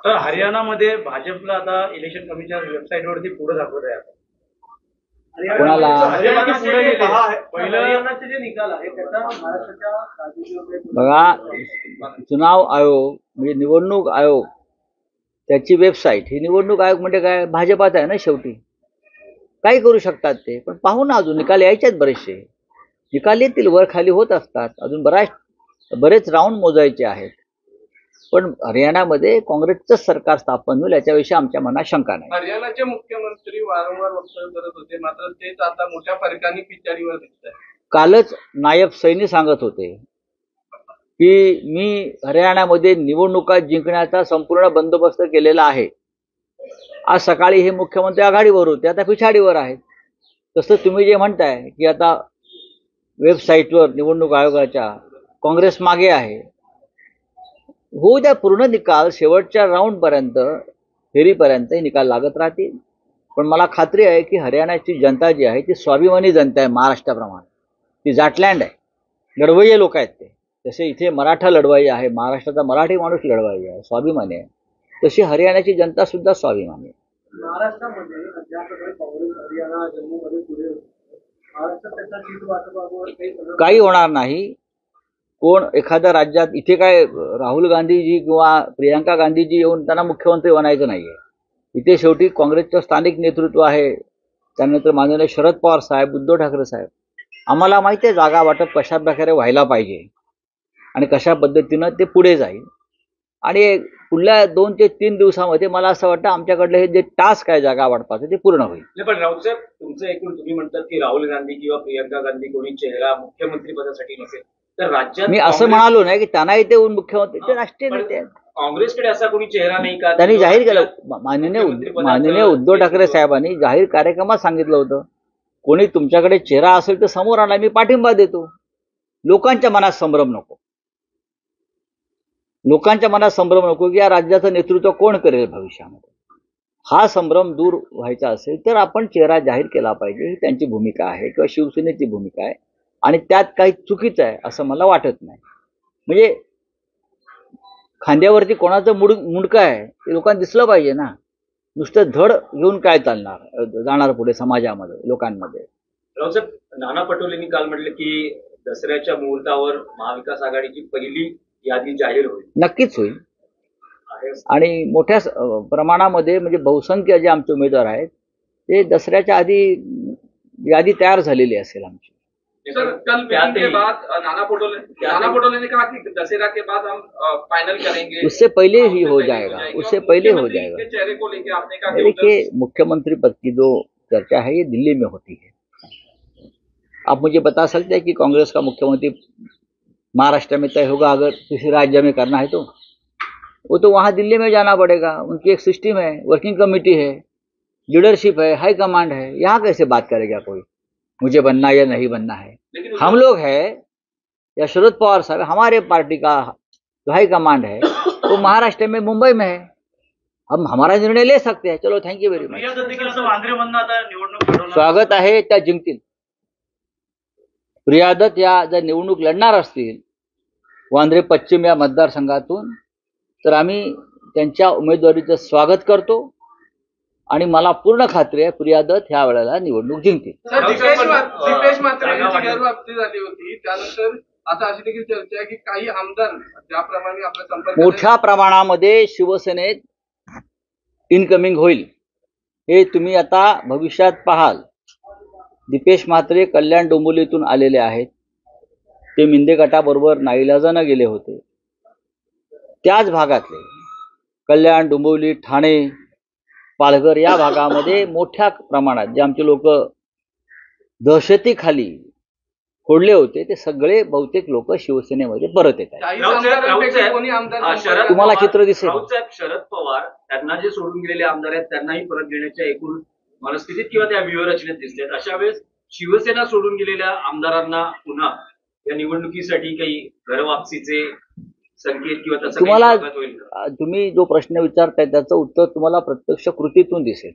तर हरियाणामध्ये भाजपला आता इलेक्शन कमिशन वेबसाईटवरती पुढे दाखवत आहे. कोणाला? हरियाणाचे जे निकाल आहे त्याचा महाराष्ट्राच्या बघा, चुनाव आयोग म्हणजे निवडणूक आयोग त्याची वेबसाईट ही निवडणूक आयोग म्हणजे काय, भाजपात आहे ना शेवटी. काही करू शकतात ते, पण पाहू ना, अजून निकाल यायचे बरेचसे. निकाल येतील, वर खाली होत असतात, अजून बरेच राऊंड मोजायचे आहेत. पण हरियाणामध्ये काँग्रेसचं सरकार स्थापन होईल याच्याविषयी आमच्या मनात शंका नाही. हरियाणाचे मुख्यमंत्री वारंवार वक्तव्य करत होते, मात्र तेच आता मोठ्या फरकाने पिछाडीवर दिसत आहे. कालच नायब सैनी सांगत होते की मी हरियाणामध्ये निवडणुका जिंकण्याचा संपूर्ण बंदोबस्त केलेला आहे. आज सकाळी हे मुख्यमंत्री आघाडीवर होते, आता पिछाडीवर आहेत. तसं तुम्ही जे म्हणताय की आता वेबसाईटवर निवडणूक आयोगाच्या काँग्रेस मागे आहे, होऊ द्या पूर्ण निकाल, शेवटच्या राऊंडपर्यंत, फेरीपर्यंत निकाल लागत राहतील. पण मला खात्री आहे की हरियाणाची जनता जी आहे ती स्वाभिमानी जनता आहे. महाराष्ट्राप्रमाणे ती जाटलँड आहे, लढवय्ये लोक आहेत ते. जसे इथे मराठा लढवाई आहे, महाराष्ट्राचा मराठी माणूस लढवाई आहे, स्वाभिमानी आहे, तशी हरियाणाची जनता सुद्धा स्वाभिमानी आहे. महाराष्ट्रामध्ये काँग्रेस हरियाणा जम्मूमध्ये पुढे महाराष्ट्रात त्याचा सीट वाटपावर काही होणार नाही. कोण एखाद्या राज्यात, इथे काय राहुल गांधीजी किंवा प्रियंका गांधीजी येऊन त्यांना मुख्यमंत्री बनायचं नाहीये. इथे शेवटी काँग्रेसचं स्थानिक नेतृत्व आहे, त्यानंतर माननीय शरद पवार साहेब, उद्धव ठाकरे साहेब. आम्हाला माहिती आहे जागा वाटप कशा प्रकारे व्हायला पाहिजे आणि कशा पद्धतीनं ते पुढे जाईल. आणि पुढल्या 2 ते 3 दिवसामध्ये मला असं वाटतं आमच्याकडलं हे जे टास्क आहे जागा वाटपाचं ते पूर्ण होईल. पण राऊत साहेब, तुमचं एकूण तुम्ही म्हणतात की राहुल गांधी किंवा प्रियंका गांधी कोणी चेहरा मुख्यमंत्री पदासाठी नसेल, तर राज्यात मी असं म्हणालो नाही की त्यांना इथे येऊन मुख्यमंत्री, ते राष्ट्रीय नेते आहेत. काँग्रेसकडे असा कोणी चेहरा नाही का? त्यांनी जाहीर केलं, माननीय उद्धव ठाकरे साहेबांनी जाहीर कार्यक्रमात सांगितलं होतं, कोणी तुमच्याकडे चेहरा असेल तर समोर आणा, मी पाठिंबा देतो. लोकांच्या मनात संभ्रम नको, लोकांच्या मनात संभ्रम नको की या राज्याचं नेतृत्व कोण करेल भविष्यामध्ये. हा संभ्रम दूर व्हायचा असेल तर आपण चेहरा जाहीर केला पाहिजे, ही त्यांची भूमिका आहे किंवा शिवसेनेची भूमिका आहे. आणि त्यात काही चुकीचं आहे असं मला वाटत नाही. म्हणजे खांद्यावरती कोणाचं मुंडकं आहे ते लोकांना दिसलं पाहिजे ना. नुसतं धड घेऊन काय चालणार, जाणार पुढे समाजामध्ये, लोकांमध्ये. राऊत साहेब, नाना पटोलेंनी काल म्हटलं की दसऱ्याच्या मुहूर्तावर महाविकास आघाडीची पहिली यादी जाहीर होईल. नक्कीच होईल. आणि मोठ्या प्रमाणामध्ये म्हणजे बहुसंख्य जे आमचे उमेदवार आहेत ते दसऱ्याच्या आधी यादी तयार झालेली असेल आमची. सर, कल मीटिंग के बाद नाना पटोले ने कहा कि दशहरा के बाद हम फाइनल करेंगे, उससे पहले ही हो जाएगा, उससे पहले हो जाएगा. चेहरे को लेकर आपने कहा देखिए, मुख्यमंत्री पद की जो चर्चा है ये दिल्ली में होती है. आप मुझे बता सकते हैं कि कांग्रेस का मुख्यमंत्री महाराष्ट्र में तय होगा अगर किसी राज्य में करना है तो? वो तो वहाँ दिल्ली में जाना पड़ेगा. उनकी एक सिस्टम है, वर्किंग कमेटी है, लीडरशिप है, हाई कमांड है. यहाँ कैसे बात करेगा कोई मुझे बनना या नहीं बनना है? हम लोग है या शरद पवार साहब, हमारे पार्टी का जो हाई कमांड है वो महाराष्ट्र में, मुंबई में है. हम हमारा निर्णय ले सकते हैं. चलो, थँक्यू व्हेरी मच. स्वागत आहे, त्या जिंकतील. प्रिया दत्त या जर निवडणूक लढणार असतील वांद्रे पश्चिम या मतदारसंघातून, तर आम्ही त्यांच्या उमेदवारीचं स्वागत करतो आणि मला पूर्ण खात्री आहे प्रिया दत्त ह्या वेळेला निवडणूक जिंकतील. दीपेश म्हात्रे यांची घरवापसी झाली होती, त्यानंतर आता अशी देखील चर्चा आहे की काही आमदार ज्याप्रमाणे आपल्या संपर्क मोठ्या प्रमाणामध्ये शिवसेनेत इनकमिंग होईल हे तुम्ही आता भविष्यात पाहाल. दीपेश म्हात्रे कल्याण डोंबिवलीतून आलेले आहेत. ते मिंदे गटाबरोबर नाईलाजानं गेले होते. त्याच भागातले कल्याण, डोंबिवली, ठाणे, पालघर या भागामध्ये मोठ्या प्रमाणात जे आमचे लोक दहशतीखाली फोडले होते ते सगळे बहुतेक लोक शिवसेनेमध्ये परत येत आहेत. तुम्हाला चित्र दिसेल. शरद पवार त्यांना जे सोडून गेलेले आमदार आहेत त्यांनाही परत घेण्याच्या एकूण मनस्थितीत किंवा त्या व्यूहरचनेत दिसत आहेत. अशा वेळेस शिवसेना सोडून गेलेल्या आमदारांना पुन्हा या निवडणुकीसाठी काही घरवापसीचे संकेत किंवा तसं तुम्हाला, तुम्ही जो प्रश्न विचारताय त्याचं उत्तर तुम्हाला प्रत्यक्ष कृतीतून दिसेल.